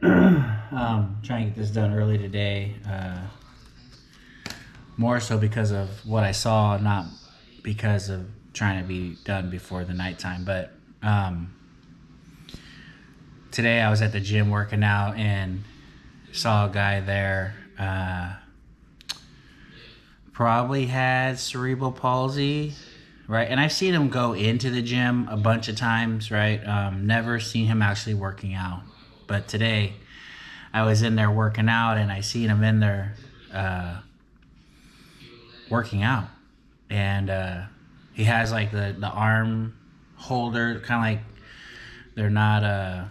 Trying to get this done early today. More so because of what I saw, not because of trying to be done before the nighttime. But today I was at the gym working out and saw a guy there. Probably had cerebral palsy, right? And I've seen him go into the gym a bunch of times, right? Never seen him actually working out. But today I was in there working out and I seen him in there working out. And he has like the arm holder, kind of like they're not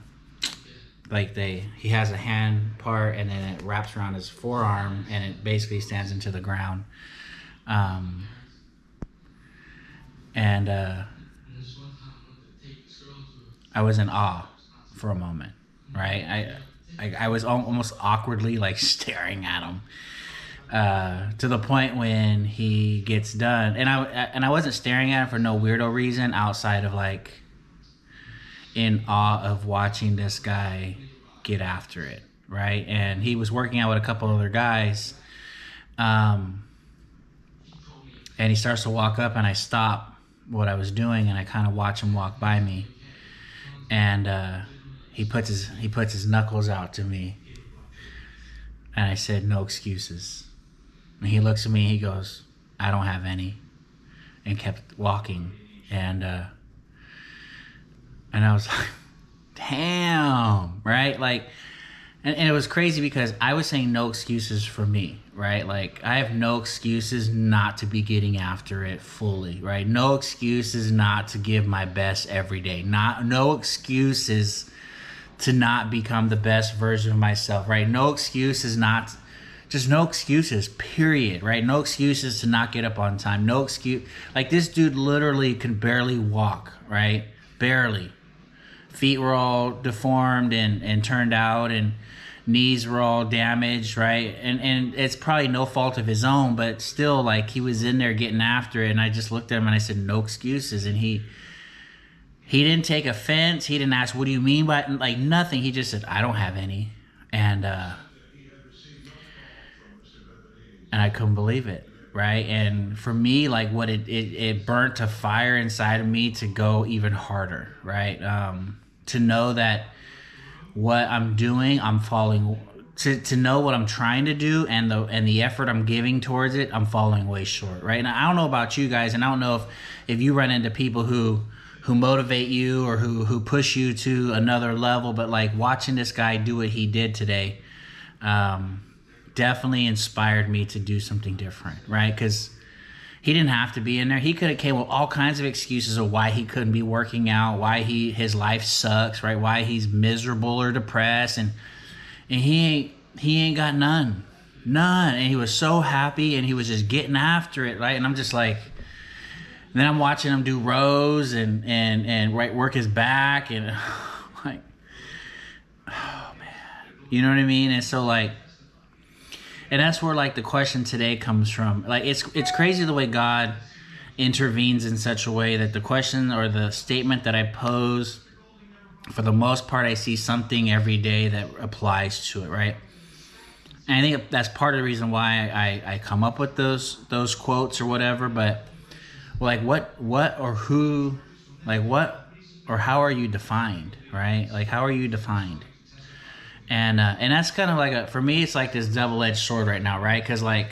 he has a hand part and then it wraps around his forearm and it basically stands into the ground. And I was in awe for a moment, right? I was almost awkwardly like staring at him to the point when he gets done, and I wasn't staring at him for no weirdo reason outside of like in awe of watching this guy get after it, right? And he was working out with a couple other guys, and he starts to walk up, and I stop what I was doing, and I kind of watch him walk by me, and he puts his knuckles out to me, and I said, "No excuses." And he looks at me, he goes, "I don't have any," and kept walking, and I was like, damn, right? Like, and it was crazy because I was saying no excuses for me, right? Like, I have no excuses not to be getting after it fully, right? No excuses not to give my best every day. No excuses to not become the best version of myself, right? No excuses just no excuses, period, right? No excuses to not get up on time. No excuse. Like, this dude literally can barely walk, right? Barely. Feet were all deformed and turned out, and knees were all damaged, right? And it's probably no fault of his own, but still, like, he was in there getting after it, and I just looked at him and I said, "No excuses." And he didn't take offense. He didn't ask, "What do you mean by it?" Like, nothing. He just said, "I don't have any." And I couldn't believe it, right? And for me, like, what it burnt a fire inside of me to go even harder, right? To know that what I'm doing, I'm falling, to know what I'm trying to do and the effort I'm giving towards it, I'm falling way short, right? And I don't know about you guys, and I don't know if you run into people who motivate you or who push you to another level, but like watching this guy do what he did today, definitely inspired me to do something different, right? Because he didn't have to be in there. He could have came with all kinds of excuses of why he couldn't be working out, why his life sucks, right? Why he's miserable or depressed, and he ain't got none. And he was so happy, and he was just getting after it, right? And I'm just like, and then I'm watching him do rows and right, work his back, and like, oh man, you know what I mean? And so like. And that's where like the question today comes from. Like, it's crazy the way God intervenes in such a way that the question or the statement that I pose, for the most part, I see something every day that applies to it, right? And I think that's part of the reason why I come up with those quotes or whatever. But like, what or who, like what or how are you defined, right? Like, how are you defined? And that's kind of like for me, it's like this double-edged sword right now, right? Because like,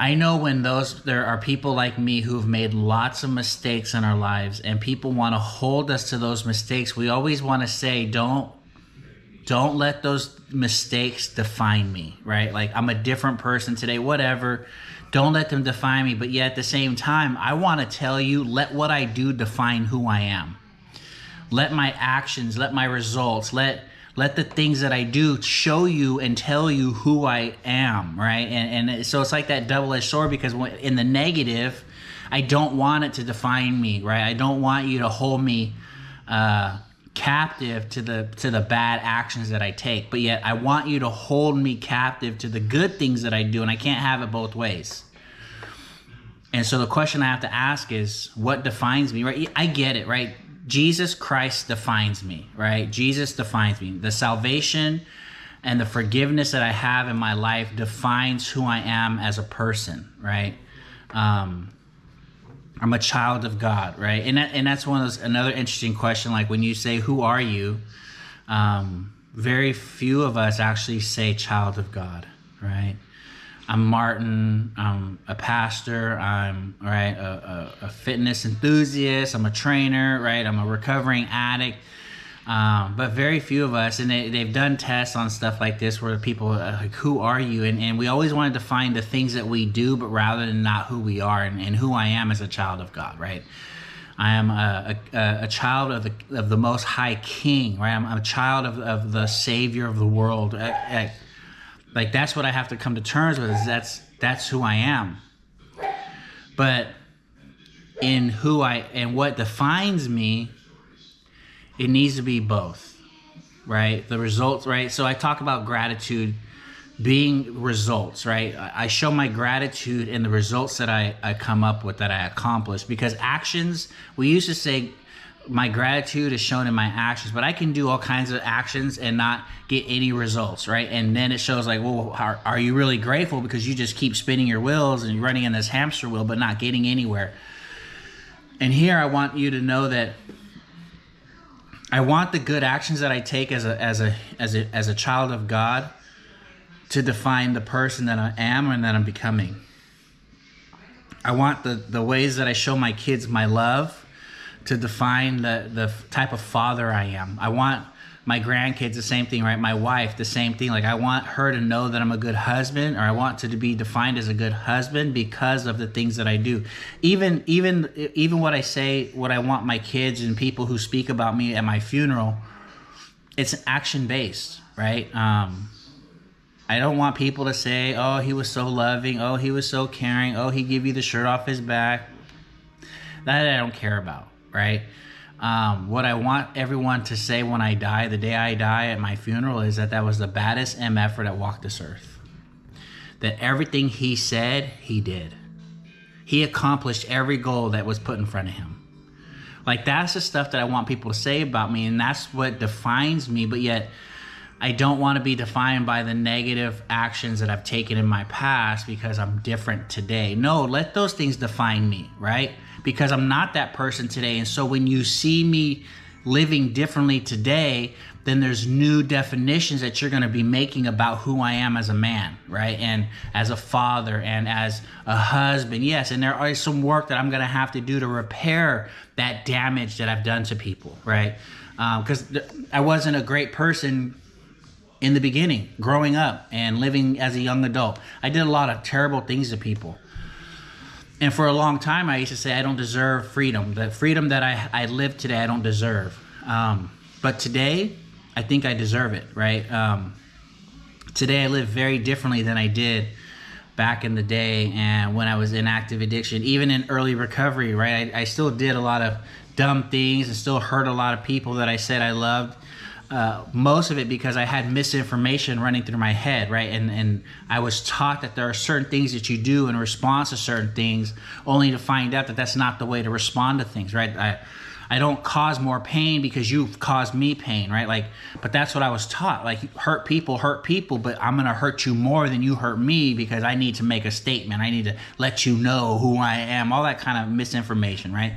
I know when there are people like me who've made lots of mistakes in our lives, and people want to hold us to those mistakes. We always want to say, don't let those mistakes define me, right? Like, I'm a different person today, whatever. Don't let them define me. But yet at the same time, I want to tell you, let what I do define who I am. Let my actions, let my results, let the things that I do show you and tell you who I am, right? And so it's like that double-edged sword, because in the negative, I don't want it to define me, right? I don't want you to hold me captive to the bad actions that I take, but yet I want you to hold me captive to the good things that I do, and I can't have it both ways. And so the question I have to ask is, what defines me, right? I get it, right? Jesus Christ defines me, right? Jesus defines me. The salvation and the forgiveness that I have in my life defines who I am as a person, right? I'm a child of God, right? And that's one of those, another interesting question. Like when you say, "Who are you?" Very few of us actually say child of God, right? I'm Martin. I'm a pastor. I'm a fitness enthusiast. I'm a trainer, right? I'm a recovering addict. But very few of us, and they've done tests on stuff like this where people are like, "Who are you?" And we always want to define the things that we do, but rather than not who we are and who I am as a child of God, right? I am a child of the Most High King, right? I'm a child of the Savior of the world. Like that's what I have to come to terms with. Is that's who I am. But in who and what defines me, it needs to be both, right? The results, right? So I talk about gratitude being results, right? I show my gratitude in the results that I come up with, that I accomplish. Because actions, we used to say my gratitude is shown in my actions, but I can do all kinds of actions and not get any results, right? And then it shows like, well, are you really grateful because you just keep spinning your wheels and you're running in this hamster wheel but not getting anywhere? And here I want you to know that I want the good actions that I take as a child of God to define the person that I am and that I'm becoming. I want the ways that I show my kids my love to define the type of father I am. I want my grandkids the same thing, right? My wife, the same thing. Like I want her to know that I'm a good husband, or I want to be defined as a good husband because of the things that I do. Even what I say, what I want my kids and people who speak about me at my funeral, it's action based, right? I don't want people to say, "Oh, he was so loving. Oh, he was so caring. Oh, he gave you the shirt off his back." That I don't care about, right? What I want everyone to say when I die, the day I die at my funeral, is that was the baddest MFer that walked this earth. That everything he said, he did. He accomplished every goal that was put in front of him. Like that's the stuff that I want people to say about me, and that's what defines me. But yet I don't want to be defined by the negative actions that I've taken in my past because I'm different today. No, let those things define me, right? Because I'm not that person today. And so when you see me living differently today, then there's new definitions that you're going to be making about who I am as a man, right? And as a father and as a husband. Yes, and there is some work that I'm going to have to do to repair that damage that I've done to people, right? Because I wasn't a great person in the beginning, growing up and living as a young adult. I did a lot of terrible things to people. And for a long time, I used to say I don't deserve freedom. The freedom that I live today, I don't deserve. But today, I think I deserve it, right? Today, I live very differently than I did back in the day and when I was in active addiction. Even in early recovery, right? I still did a lot of dumb things and still hurt a lot of people that I said I loved. Most of it because I had misinformation running through my head, right? And I was taught that there are certain things that you do in response to certain things, only to find out that that's not the way to respond to things, right? I don't cause more pain because you've caused me pain, right? Like, but that's what I was taught. Like, hurt people, but I'm gonna hurt you more than you hurt me because I need to make a statement. I need to let you know who I am. All that kind of misinformation, right?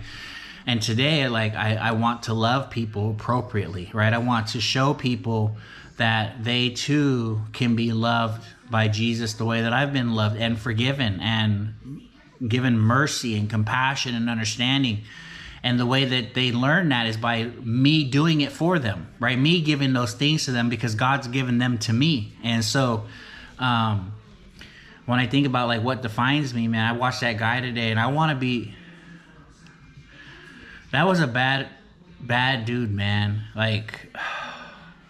And today, like, I want to love people appropriately, right? I want to show people that they too can be loved by Jesus the way that I've been loved and forgiven and given mercy and compassion and understanding. And the way that they learn that is by me doing it for them, right? Me giving those things to them because God's given them to me. And so when I think about like what defines me, man, I watched that guy today and I want to be... That was a bad dude, man. Like,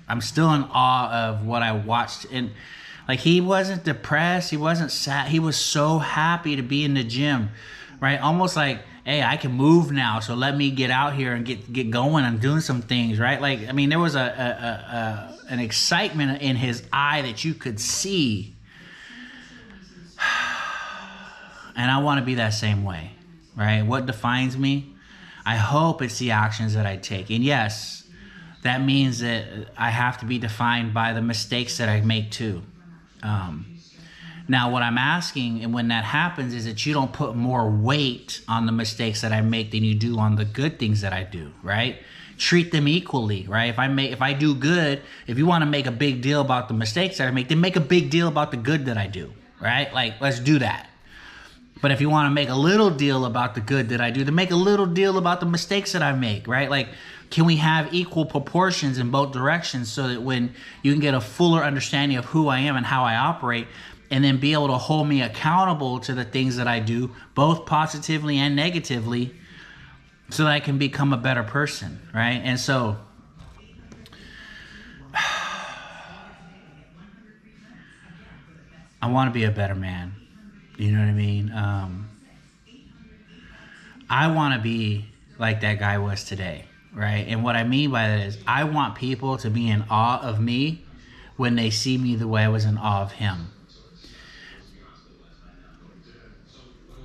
I'm still in awe of what I watched. And like, he wasn't depressed. He wasn't sad. He was so happy to be in the gym, right? Almost like, hey, I can move now. So let me get out here and get going. I'm doing some things, right? Like, I mean, there was an excitement in his eye that you could see. And I want to be that same way, right? What defines me? I hope it's the actions that I take. And yes, that means that I have to be defined by the mistakes that I make too. Now, what I'm asking, and when that happens, is that you don't put more weight on the mistakes that I make than you do on the good things that I do, right? Treat them equally, right? If I do good, if you want to make a big deal about the mistakes that I make, then make a big deal about the good that I do, right? Like, let's do that. But if you want to make a little deal about the good that I do, then make a little deal about the mistakes that I make, right? Like, can we have equal proportions in both directions so that when you can get a fuller understanding of who I am and how I operate, and then be able to hold me accountable to the things that I do, both positively and negatively, so that I can become a better person, right? And so, I want to be a better man. You know what I mean? I want to be like that guy was today, right? And what I mean by that is I want people to be in awe of me when they see me the way I was in awe of him.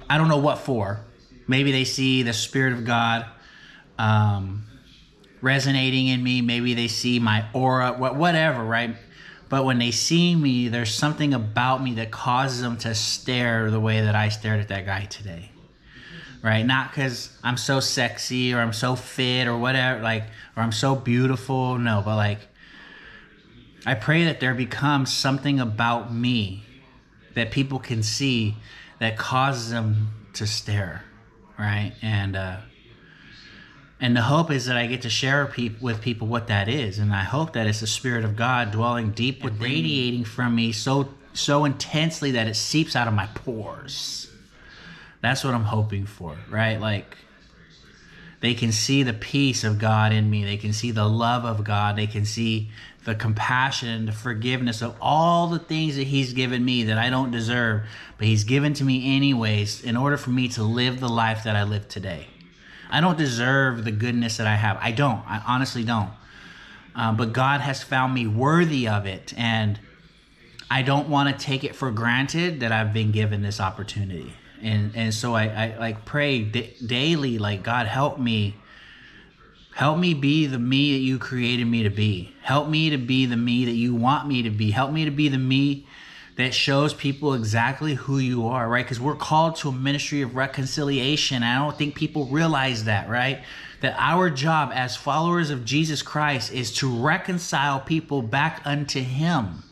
I don't know what for. Maybe they see the Spirit of God resonating in me. Maybe they see my aura, whatever, right? But when they see me, there's something about me that causes them to stare the way that I stared at that guy today, right? Not because I'm so sexy or I'm so fit or whatever, like, or I'm so beautiful. No, but like, I pray that there becomes something about me that people can see that causes them to stare, right? And the hope is that I get to share with people what that is, and I hope that it's the Spirit of God dwelling deep within, radiating from me so intensely that it seeps out of my pores. That's what I'm hoping for, right? Like, they can see the peace of God in me. They can see the love of God. They can see the compassion and the forgiveness of all the things that he's given me that I don't deserve, but he's given to me anyways in order for me to live the life that I live today. I don't deserve the goodness that I have. I don't. I honestly don't. But God has found me worthy of it, and I don't want to take it for granted that I've been given this opportunity. And so I like pray daily, like, God, help me be the me that you created me to be. Help me to be the me that you want me to be. Help me to be the me that shows people exactly who you are, right? Because we're called to a ministry of reconciliation. I don't think people realize that, right? That our job as followers of Jesus Christ is to reconcile people back unto him.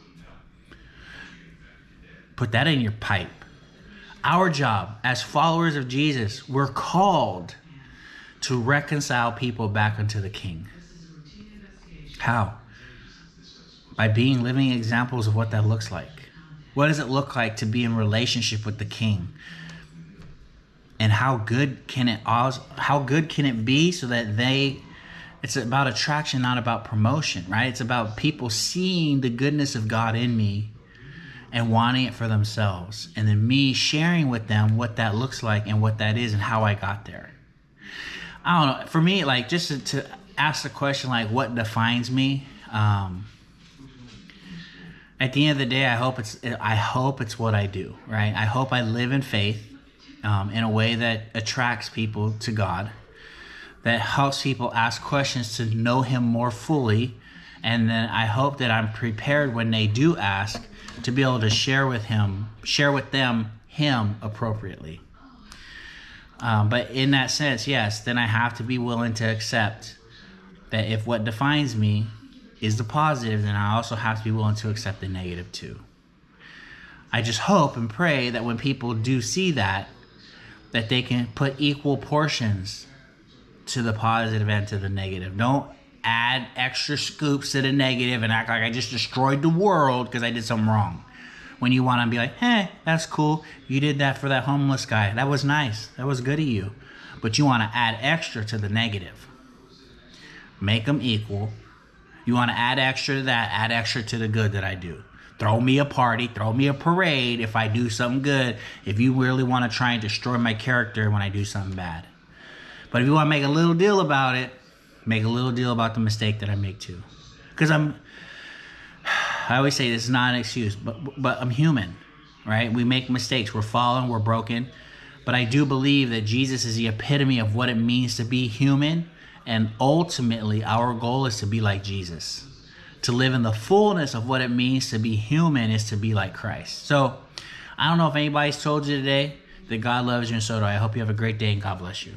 Put that in your pipe. Our job as followers of Jesus, we're called to reconcile people back unto the King. How? By being living examples of what that looks like. What does it look like to be in relationship with the King? And how good can it be so that it's about attraction, not about promotion, right? It's about people seeing the goodness of God in me and wanting it for themselves. And then me sharing with them what that looks like and what that is and how I got there. I don't know. For me, like, just to ask the question, like, what defines me? At the end of the day, I hope it's what I do, right? I hope I live in faith in a way that attracts people to God, that helps people ask questions to know him more fully. And then I hope that I'm prepared when they do ask to be able to share with them him appropriately. But in that sense, yes, then I have to be willing to accept that if what defines me is the positive, then I also have to be willing to accept the negative too. I just hope and pray that when people do see that they can put equal portions to the positive and to the negative. Don't add extra scoops to the negative and act like I just destroyed the world because I did something wrong. When you want to be like, hey, that's cool. You did that for that homeless guy. That was nice. That was good of you. But you want to add extra to the negative. Make them equal. You want to add extra to that, add extra to the good that I do. Throw me a party, throw me a parade if I do something good, if you really want to try and destroy my character when I do something bad. But if you want to make a little deal about it, make a little deal about the mistake that I make too. Because I always say this is not an excuse, but I'm human, right? We make mistakes. We're fallen, we're broken. But I do believe that Jesus is the epitome of what it means to be human. And ultimately, our goal is to be like Jesus. To live in the fullness of what it means to be human is to be like Christ. So I don't know if anybody's told you today that God loves you, and so do I. I hope you have a great day, and God bless you.